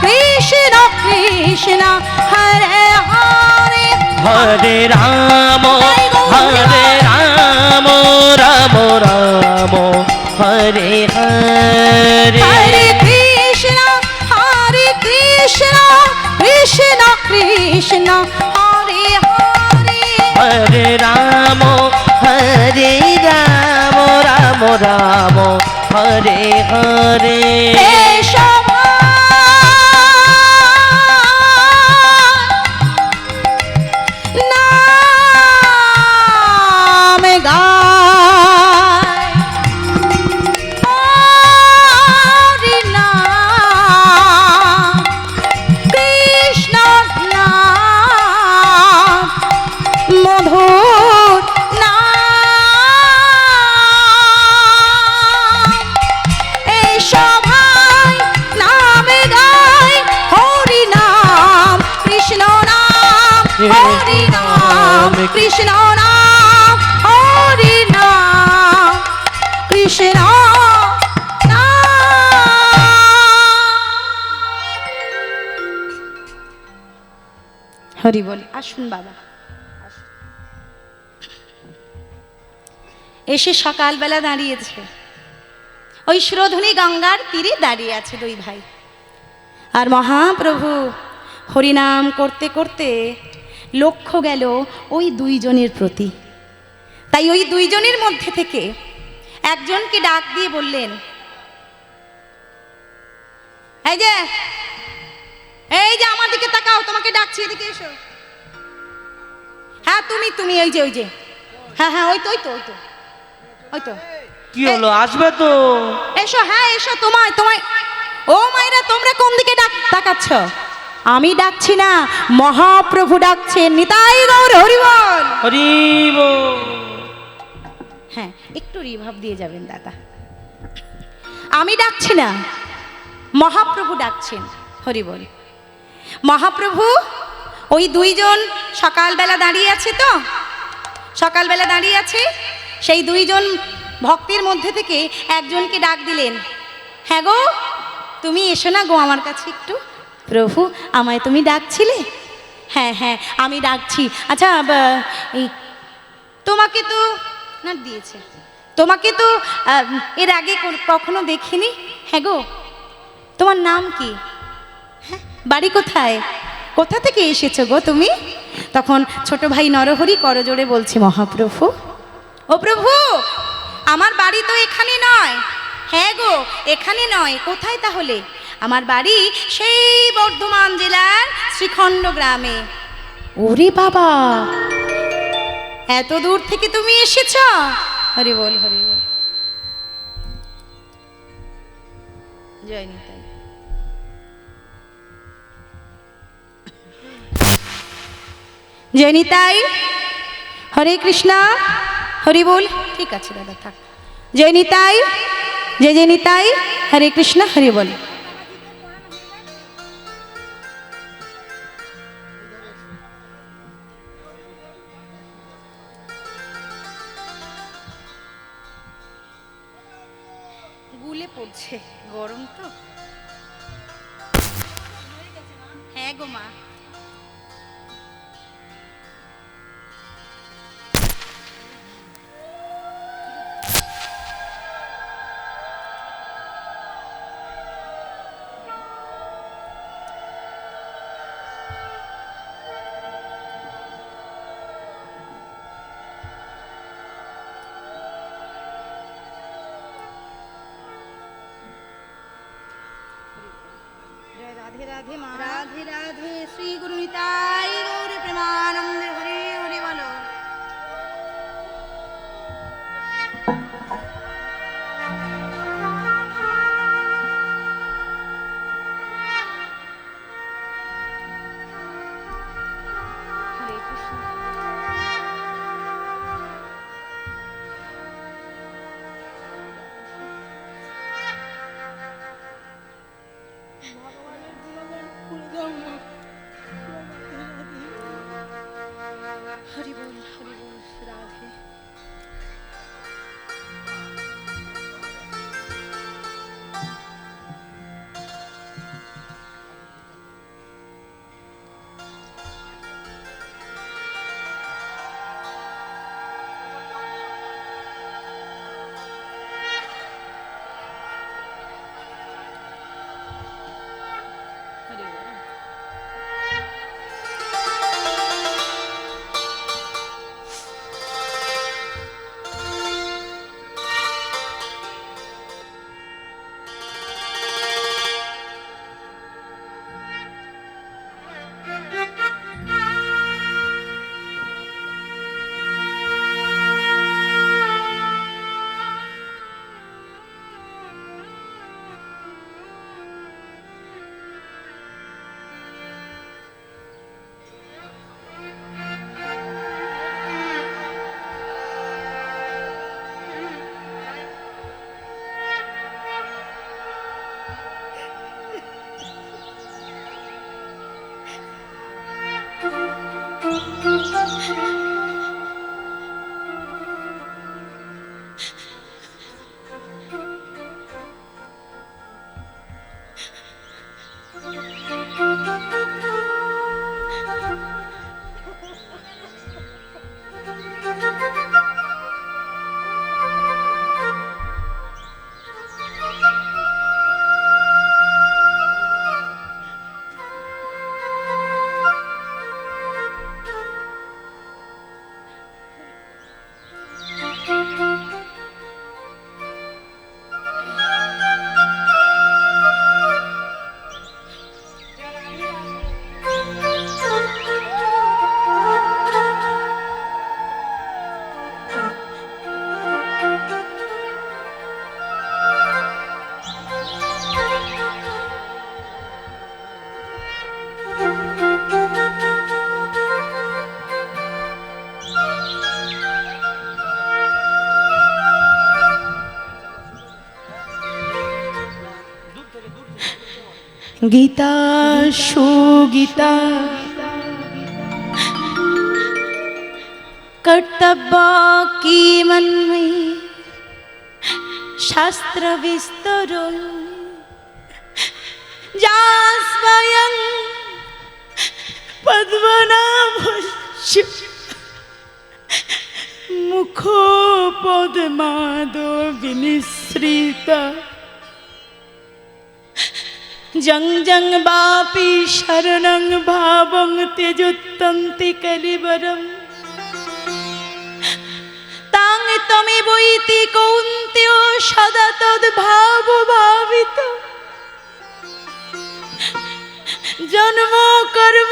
কৃষ্ণ কৃষ্ণ হরে হরে, হরে রাম, হরে রাম, রাম রাম হরে হরে। হরে কৃষ্ণ, হরে কৃষ্ণ, কৃষ্ণ কৃষ্ণ হরে হরে, হরে রাম, হরে রাম, রাম রাম হরে হরে। নাম গায় হরি নাম, কৃষ্ণ নাম মধুর নাম। এই সভায় নামে গায় হরি নাম, কৃষ্ণ নাম, হরি নাম, কৃষ্ণ নাম, হরি নাম, কৃষ্ণ নাম। হরি বল। আসুন বাবা, এসে সকালবেলা দাঁড়িয়েছে, ওই সুরধুনী গঙ্গার তীরে দাঁড়িয়ে আছে 2 ভাই। আর মহাপ্রভু হরিনাম করতে করতে লক্ষ্য গেল ওই 2 জনের প্রতি। তাই ওই 2 জনের মধ্যে থেকে একজনকে ডাক দিয়ে বললেন, এই যে, এই যে আমার দিকে তাকাও, তোমাকে ডাকছি, এদিকে এসো। হ্যাঁ তুমি তুমি, ওই যে, ওই যে, হ্যাঁ হ্যাঁ ওই তো, ওই তো, ওই তো, ওই তো। কি হলো, আসবে তো? এসো, হ্যাঁ এসো। তোমায় তোমায় ও মায়েরা, তোমরা কোন দিকে তাকাচ্ছ? আমি ডাকছি না, মহাপ্রভু ডাকছেন। নিতাই গৌর হরি বল, হরি বল। হ্যাঁ একটু রিভাব দিয়ে যাবেন দাদা। আমি ডাকছি না, মহাপ্রভু ডাকছেন। হরি বল। মহাপ্রভু ওই 2 জন সকালবেলা দাঁড়িয়ে আছে, তো সকালবেলা দাঁড়িয়ে আছে, সেই 2 জন ভক্তের মধ্যে থেকে একজনকে ডাক দিলেন, হ্যাঁ গো তুমি এসো না গো আমার কাছে একটু। প্রভু আমায় তুমি ডাকছিলে? হ্যাঁ হ্যাঁ আমি ডাকছি। আচ্ছা এই তোমাকে তো না দিয়েছে, তোমাকে তো এর আগে কখনো দেখিনি। হ্যাঁ গো তোমার নাম কি? হ্যাঁ বাড়ি কোথায়? কোথা থেকে এসেছো গো তুমি? তখন ছোট ভাই নরহরি করজোড়ে বলছে, মহাপ্রভু, ও প্রভু আমার বাড়ি তো এখানে নয়। হ্যাঁ গো এখানে নয়, কোথায় তাহলে? আমার বাড়ি সেই বর্ধমান জেলার শ্রীখণ্ড গ্রামে। ওরে বাবা, এত দূর থেকে তুমি এসেছ? হরি বল, হরি বল। জয় নিতাই। জয় নিতাই, হরে কৃষ্ণ, হরি বল। ঠিক আছে দাদা থাক। জয় নিতাই, জয় জয় নিতাই, হরে কৃষ্ণ, হরি বল। পড়ছে, গরম তো। হ্যাঁ গো মা। রাধে রাধে মা। রাধে রাধে। শ্রী গুরু নিতাই গৌর প্রেমানন্দে। হরি হরি বলো। হরে কৃষ্ণ। হরি বল হরি বল। রাধে। गीता सुगीता कर्तव्य की मन में शास्त्र विस्तर जा स्वयं पद्मनाभ मुखो पद्मादो विनिश्रिता जंग जंग बापी शरणं भावं त्यजुत्तन्ति कलिवरम् तां तमेवैति कौन्तेय सदा तद्भाव भावित जन्म कर्म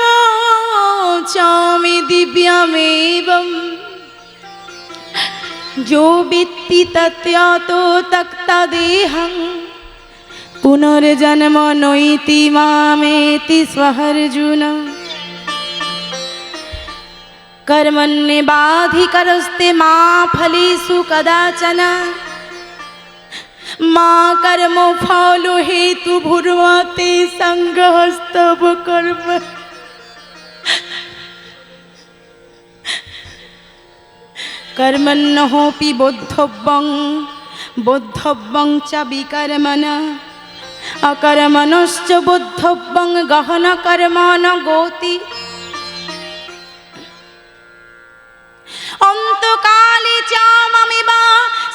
च मे दिव्यमेवं जो वित्ति तत्यातो तक्तदेहं पुनर्जन्म नैति मामेति स्वहर्जुन कर्मण्येवाधिकारस्ते मा फलेषु कदाचन मा कर्म फल हेतु भूर्मते संगहस्तव कर्म कर्मण्येऽपि बोद्धव्यं বুদ্ধব্যং চ বিকর্মণা অকর্মণশ্চ বুদ্ধব্যং গহন কর্মণ গতি অন্তকালে চামামিবা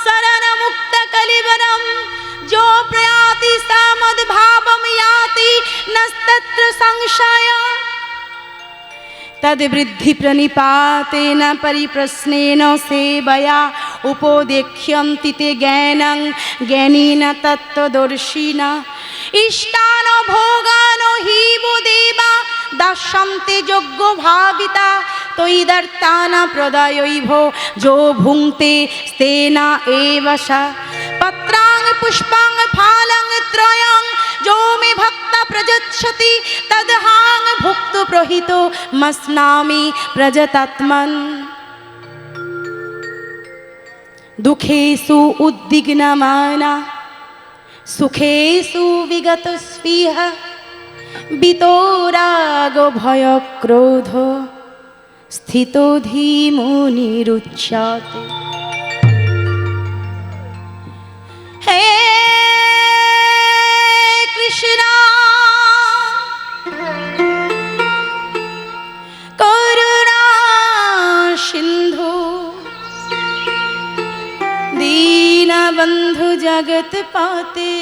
শরণমুক্ত কলিবরম जो प्रयाति समद्भावं याति नस्तत्र संशय तद्वृद्धि प्रणिपातेन परिप्रश्नेन सेवया उपदेक्ष्यन्ति ते ज्ञानं ज्ञानेन तत्त्वदर्शिना इष्टान भोगान हि वो देवा दास्यन्ते योग्य भाविता तैदर्तान प्रदायैभो जो भुङ्क्ते स्तेन एव सा पत्रां पुष्पां फालं त्रयं जो मे भक्त प्रजच्छति तदहां भुक्त प्रहितो मस्नामि प्रजतात्मन् दुःखेषु उद्विग्नमाना सुखेषु विगतस्पृह वितरागो भयक्रोधो स्थितो धीमुनिरुच्यते हे कृष्णा करुणा सिंधु दीनबंधु जगत पाते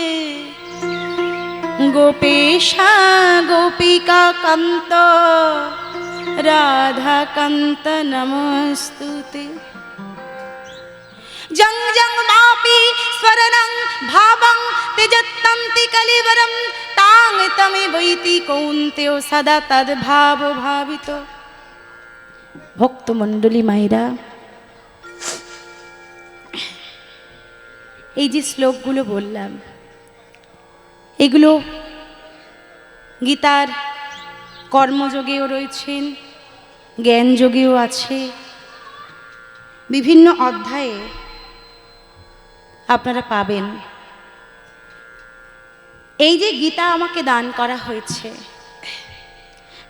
गोपेशा गोपिका कांत राधा कांत नमस्तुते जंग जंग मापी स्वरणं भावं त्यजत्तन्ति कलिवरं तां तमे वैति कौन्तेय सदा तद्भाव भावितो ভক্তমণ্ডলী মায়েরা, এই যে শ্লোকগুলো বললাম এগুলো গীতার কর্মযোগেও রয়েছেন, জ্ঞানযোগেও আছে, বিভিন্ন অধ্যায়ে আপনারা পাবেন। এই যে গীতা আমাকে দান করা হয়েছে,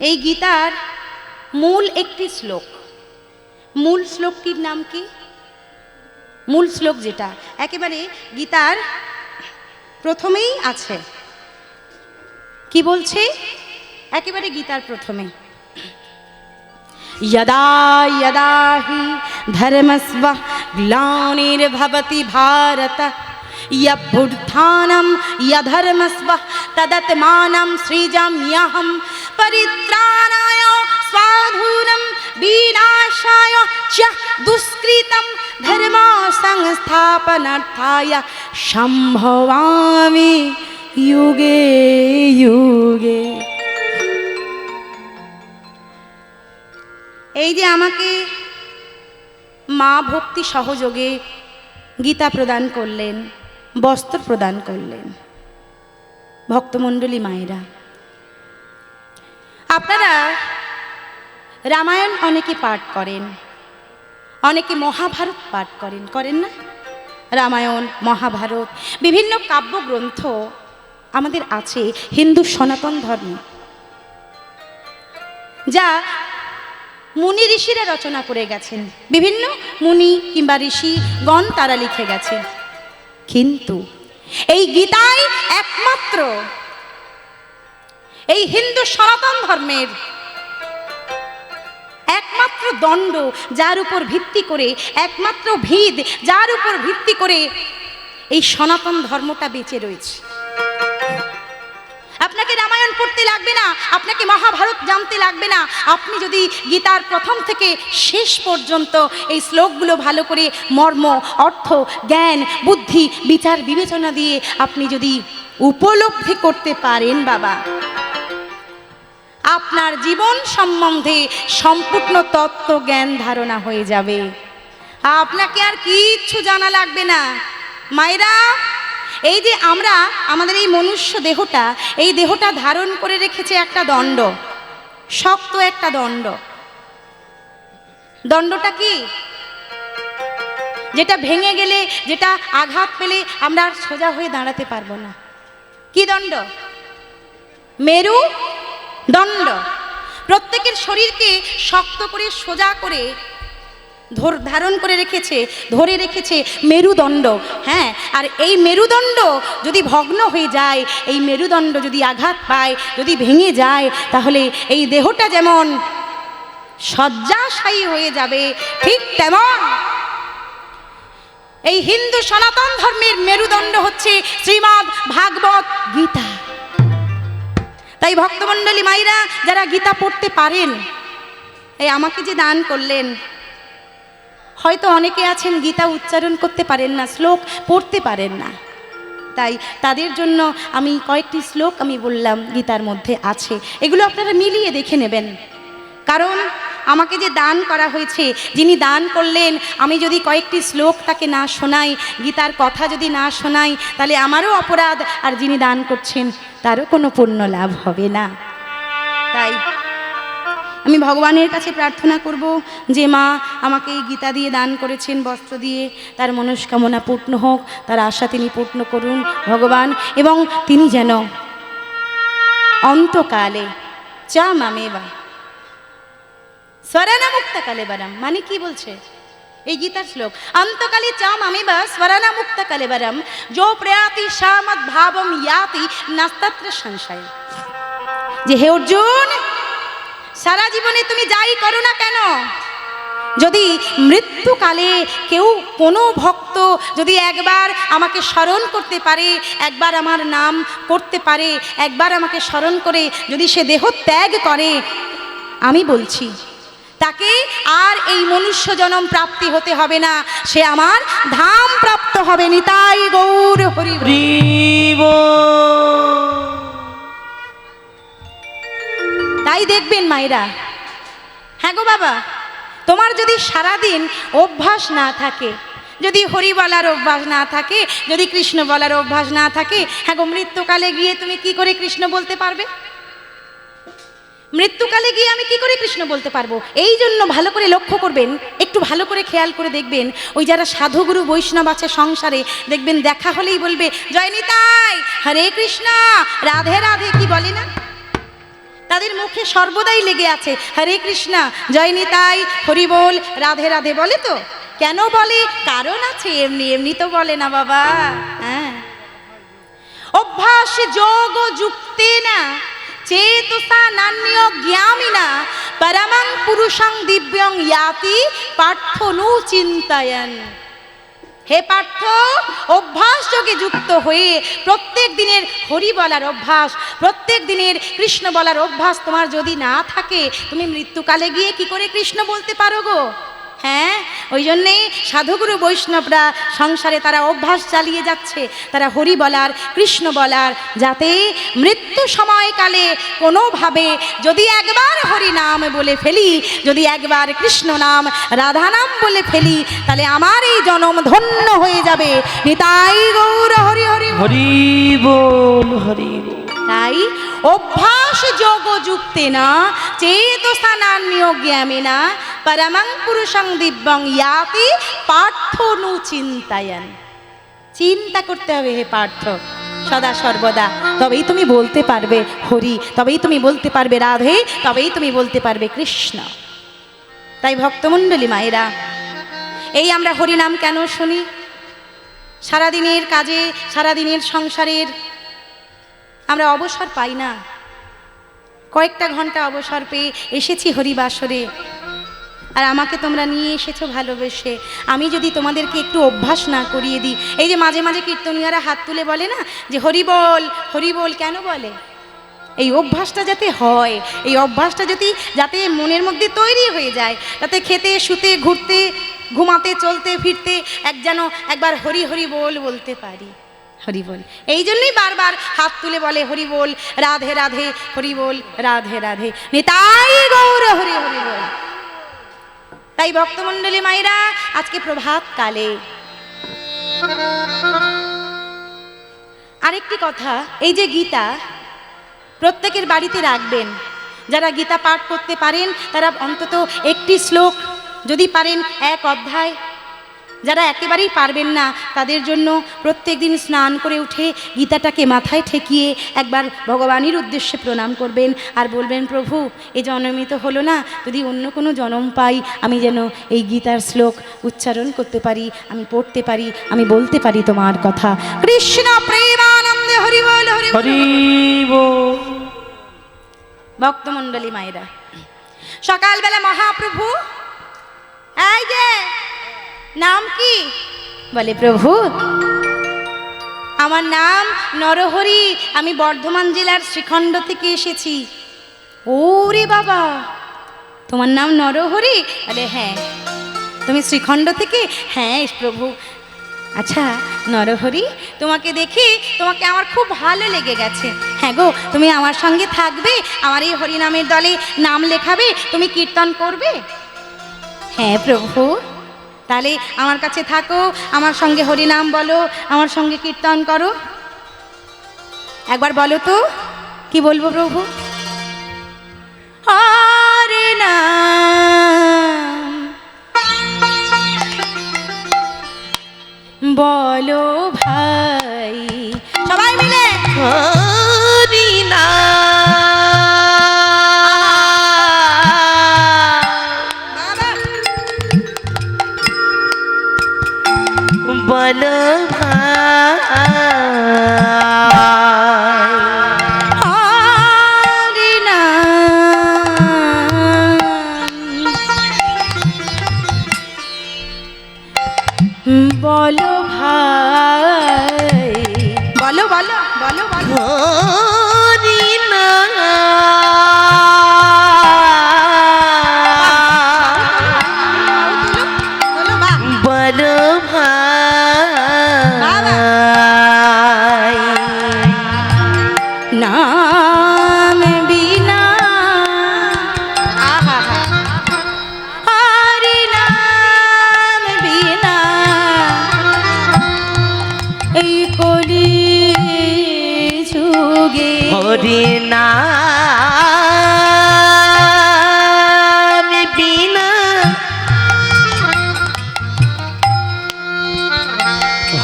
এই গীতার মূল একটি শ্লোক, মূল শ্লোকটির নাম কি? মূল শ্লোক যেটা একেবারে গীতার প্রথমেই আছে, কি বলছে? একেবারে গীতার প্রথমে यदा यदा हि धर्मस्व ग्लानिर्भवति भारत यभ्युत्थानं यधर्मस्व तदत्मानं सृजाम्यहं परित्राणाय साधूनां विनाशाय च दुष्कृतं धर्म संस्थापनार्थाय सम्भवामि युगे युगे। এই যে আমাকে মা ভক্তি সহযোগে গীতা প্রদান করলেন, বস্ত্র প্রদান করলেন, ভক্তমণ্ডলী মায়েরা, আপনারা রামায়ণ অনেকে পাঠ করেন, অনেকে মহাভারত পাঠ করেন, করেন না? রামায়ণ, মহাভারত, বিভিন্ন কাব্যগ্রন্থ আমাদের আছে হিন্দু সনাতন ধর্মে, যা মুনি ঋষিরা রচনা করে গেছেন। বিভিন্ন মুনি কিংবা ঋষিগণ তারা লিখে গেছেন, কিন্তু এই গীতাই একমাত্র এই হিন্দু সনাতন ধর্মের একমাত্র দণ্ড, যার উপর ভিত্তি করে, একমাত্র ভিদ যার উপর ভিত্তি করে এই সনাতন ধর্মটা বেঁচে রয়েছে। আপনাকে রামায়ণ পড়তে লাগবে না, আপনাকে মহাভারত জানতে লাগবে না, আপনি যদি গীতার প্রথম থেকে শেষ পর্যন্ত এই শ্লোকগুলো ভালো করে মর্ম, অর্থ, জ্ঞান, বুদ্ধি, বিচার বিবেচনা দিয়ে আপনি যদি উপলব্ধি করতে পারেন, বাবা, আপনার জীবন সম্বন্ধে সম্পূর্ণ তত্ত্ব জ্ঞান ধারণা হয়ে যাবে, আপনাকে আর কিচ্ছু জানা লাগবে না। মায়েরা, এই যে আমরা আমাদের এই মনুষ্য দেহটা, এই দেহটা ধারণ করে রেখেছে একটা দণ্ড, শক্ত একটা দণ্ড। দণ্ডটা কি? যেটা ভেঙে গেলে, যেটা আঘাত পেলে আমরা আর সোজা হয়ে দাঁড়াতে পারবো না। কি দণ্ড? মেরু দণ্ড। প্রত্যেকের শরীরকে শক্ত করে সোজা করে ধারণ করে রেখেছে, ধরে রেখেছে মেরুদণ্ড। হ্যাঁ, আর এই মেরুদণ্ড যদি ভগ্ন হয়ে যায়, এই মেরুদণ্ড যদি আঘাত পায়, যদি ভেঙে যায়, তাহলে এই দেহটা যেমন শয্যাশায়ী হয়ে যাবে, ঠিক তেমন এই হিন্দু সনাতন ধর্মের মেরুদণ্ড হচ্ছে শ্রীমদ্ ভাগবত গীতা। তাই ভক্তমণ্ডলী মাইরা যারা গীতা পড়তে পারেন, এই আমাকে যে দান করলেন, হয়তো অনেকে আছেন গীতা উচ্চারণ করতে পারেন না, শ্লোক পড়তে পারেন না, তাই তাদের জন্য আমি কয়েকটি শ্লোক আমি বললাম গীতার মধ্যে আছে, এগুলো আপনারা মিলিয়ে দেখে নেবেন। কারণ আমাকে যে দান করা হয়েছে, যিনি দান করলেন, আমি যদি কয়েকটি শ্লোক তাকে না শোনাই, গীতার কথা যদি না শোনাই, তাহলে আমারও অপরাধ, আর যিনি দান করছেন তারও কোনো পুণ্য লাভ হবে না। তাই আমি ভগবানের কাছে প্রার্থনা করব যে মা আমাকে এই গীতা দিয়ে দান করেছেন, বস্ত্র দিয়ে, তার মনস্কামনা পূর্ণ হোক, তার আশা তিনি পূর্ণ করুন ভগবান, এবং তিনি যেন অন্তকালে চা মামেবা স্বরানা মুক্ত কালেবরম, মানে কি বলছে এই গীতার শ্লোক, অন্তকালে চা মামেবা স্বরানা মুক্ত কালেবরম যো প্রয়াতি সামদ ভাবম ইয়াতি নাস্তত্র সংশয়। যে হে অর্জুন, সারা জীবনে তুমি যাই করো না কেন, যদি মৃত্যুকালে কেউ কোনো ভক্ত যদি একবার আমাকে স্মরণ করতে পারে, একবার আমার নাম করতে পারে, একবার আমাকে স্মরণ করে যদি সে দেহ ত্যাগ করে, আমি বলছি তাকে আর এই মনুষ্য জনম প্রাপ্তি হতে হবে না, সে আমার ধাম প্রাপ্ত হবে। নিতাই গৌর হরি বল। তাই দেখবেন মায়েরা, হ্যাঁ গো বাবা, তোমার যদি সারাদিন অভ্যাস না থাকে, যদি হরি বলার অভ্যাস না থাকে, যদি কৃষ্ণ বলার অভ্যাস না থাকে, হ্যাঁ গো, মৃত্যুকালে গিয়ে তুমি কি করে কৃষ্ণ বলতে পারবে? মৃত্যুকালে গিয়ে আমি কি করে কৃষ্ণ বলতে পারবো? এই জন্য ভালো করে লক্ষ্য করবেন, একটু ভালো করে খেয়াল করে দেখবেন, ওই যারা সাধুগুরু বৈষ্ণব আছে সংসারে, দেখবেন দেখা হলেই বলবে জয় নিতাই, হরে কৃষ্ণ, রাধে রাধে, কি বলে না? তাদের মুখে সর্বদাই লেগে আছে হরে কৃষ্ণ, জয় নিতাই, হরি বল, রাধে রাধে বলে। তো কেন বলে? কারণ আছে, এমনি এমনি তো বলে না বাবা। হ্যাঁ, অভ্যাস যোগ যুক্তে না চেতসা নান্য জ্ঞামিনা পরমং পুরুষং দিব্যং ইয়াতি পার্থনু চিন্তায়ন। হে পার্থ, অভ্যাস যোগে যুক্ত হয়ে প্রত্যেক দিনের হরি বলার অভ্যাস, প্রত্যেক দিনের কৃষ্ণ বলার অভ্যাস তোমার যদি না থাকে, তুমি মৃত্যুকালে গিয়ে কি করে কৃষ্ণ বলতে পারো গো? হ্যাঁ, ওই জন্যেই সাধুগুরু বৈষ্ণবরা সংসারে তারা অভ্যাস চালিয়ে যাচ্ছে, তারা হরি বলার, কৃষ্ণ বলার, যাতে মৃত্যু সময়কালে কোনোভাবে যদি একবার হরি নাম বলে ফেলি, যদি একবার কৃষ্ণ নাম, রাধা নাম বলে ফেলি, তাহলে আমার এই জনম ধন্য হয়ে যাবে। নিতাই গৌর হরি হরি হরি বল, হরি বল। তাই অভ্যাস যোগ যুক্তে না চেতসা নান্য জ্ঞামিনা পরমং পুরুষং দিব্যং ইয়াতি পার্থনু চিন্তায়ন। চিন্তা করতে হবে হে পার্থ সদা সর্বদা, তবেই তুমি বলতে পারবে হরি, তবেই তুমি বলতে পারবে রাধে, তবেই তুমি বলতে পারবে কৃষ্ণ। তাই ভক্তমণ্ডলী মায়েরা, এই আমরা হরি নাম কেন শুনি? সারাদিনের কাজে, সারাদিনের সংসারের আমরা অবসর পাই না, কয়েকটা ঘন্টা অবসর পেয়ে এসেছি হরিবাসরে, আর আমাকে তোমরা নিয়ে এসেছো ভালোবেসে। আমি যদি তোমাদেরকে একটু অভ্যাস না করিয়ে দিই, এই যে মাঝে মাঝে কীর্তনীয়রা হাত তুলে বলে না যে হরি বল, হরি বল, কেন বলে? এই অভ্যাসটা যাতে হয়, এই অভ্যাসটা যাতে মনের মধ্যে তৈরি হয়ে যায়, যাতে খেতে, শুতে, ঘুরতে, ঘুমাতে, চলতে, ফিরতে যেন একবার হরি হরি বল বলতে পারি। হরি বল, এই জন্যই বারবার হাত তুলে বলে হরি বল, রাধে রাধে, হরি বল, রাধে রাধে, নিতাই গৌর হরি হরি বল। তাই ভক্তমণ্ডলী মায়েরা, আজকে প্রভাত কালে আরেকটি কথা, এই যে গীতা প্রত্যেকের বাড়িতে রাখবেন, যারা গীতা পাঠ করতে পারেন তারা অন্তত একটি শ্লোক যদি পারেন, এক অধ্যায় যারা একেবারেই পারবেন না তাদের জন্য প্রত্যেক দিন স্নান করে উঠে গীতাটাকে মাথায় ঠেকিয়ে একবার ভগবানের উদ্দেশ্যে প্রণাম করবেন আর বলবেন, প্রভু এ জন্মই তো হলো না, যদি অন্য কোনো জন্ম পাই আমি যেন এই গীতার শ্লোক উচ্চারণ করতে পারি, আমি পড়তে পারি, আমি বলতে পারি তোমার কথা। কৃষ্ণ প্রেমানন্দে হরি বল হরি বল। হরি বল। ভক্তমণ্ডলী মায়েরা, সকালবেলা মহাপ্রভু এই যে নাম কি? বলে, প্রভু আমার নাম নরহরি, আমি বর্ধমান জেলার শ্রীখণ্ড থেকে এসেছি। ওরে বাবা, তোমার নাম নরহরি? বলে, হ্যাঁ। তুমি শ্রীখণ্ড থেকে? হ্যাঁ প্রভু। আচ্ছা নরহরি, তোমাকে দেখে তোমাকে আমার খুব ভালো লেগে গেছে। হ্যাঁ গো, তুমি আমার সঙ্গে থাকবে, আমার এই হরিনামের দলে নাম লেখাবে, তুমি কীর্তন করবে? হ্যাঁ প্রভু। তাহলে আমার কাছে থাকো, আমার সঙ্গে হরিনাম বলো, আমার সঙ্গে কীর্তন করো। একবার বলো তো, কি বলবো প্রভু? হরে নাম বলো ভাই, সবাই মিলে হরি নাম বলো হরি নাম বলো ভাই, বলো বলো বলো বলো। হরি নাম বলো বাহ। বলো ভাই নাম বিনা আহা হরি নাম বিনা এই কলি যুগে হরি নাম বিনা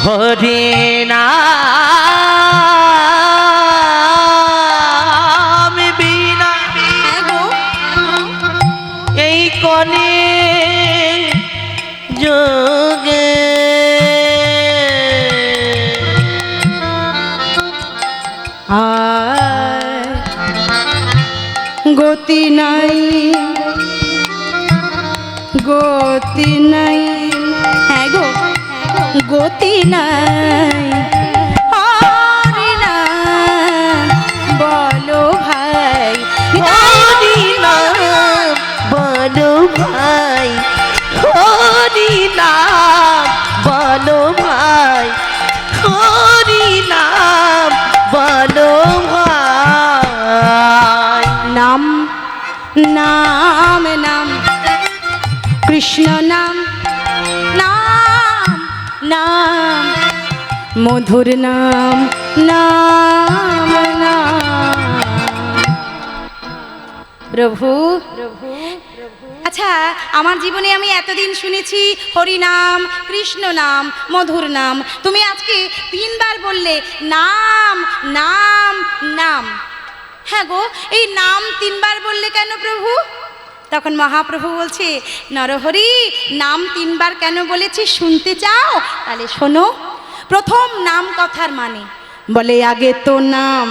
হরি নাম বিনা হ্যাঁ গো, এই কলি যোগে আর গতি নাই, গতি নাই। হ্যাঁ গো, গতি নাই। হরি নাম বলো ভাই, হরি নাম বলো ভাই, হরি নাম বলো ভাই, হরি নাম বলো ভাই। নাম নাম নাম কৃষ্ণ নাম, নাম নাম মধুর নাম, নাম নাম প্রভু। আচ্ছা, আমার জীবনে আমি এতদিন শুনেছি হরি নাম, কৃষ্ণ নাম, মধুর নাম। তুমি আজকে 3 বার বললে নাম নাম নাম। হ্যাঁ গো, এই নাম 3 বার বললে কেন প্রভু? তখন মহাপ্রভু বলছে, নরহরি নাম 3 বার কেন বলেছি শুনতে চাও? তাহলে শোনো। প্রথম নাম কথার মানে, বলে আগে তো নাম,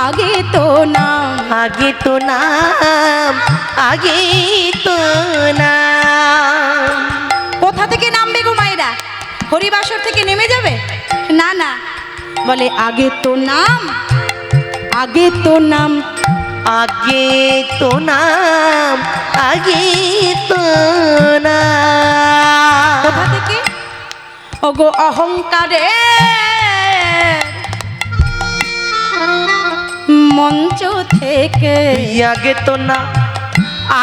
আগে তো নাম, আগে তো নাম, আগে তো নাম। কোথা থেকে নামবে গো মায়েরা? হরিবাসর থেকে নেমে যাবে? না না, বলে আগে তো নাম, আগে তো নাম, আগে তো নাম, আগে তো নাম। কোথা থেকে? ওগো অহংকারে মঞ্চ থেকে, আগে তো না,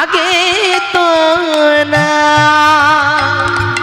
আগে তো নাম।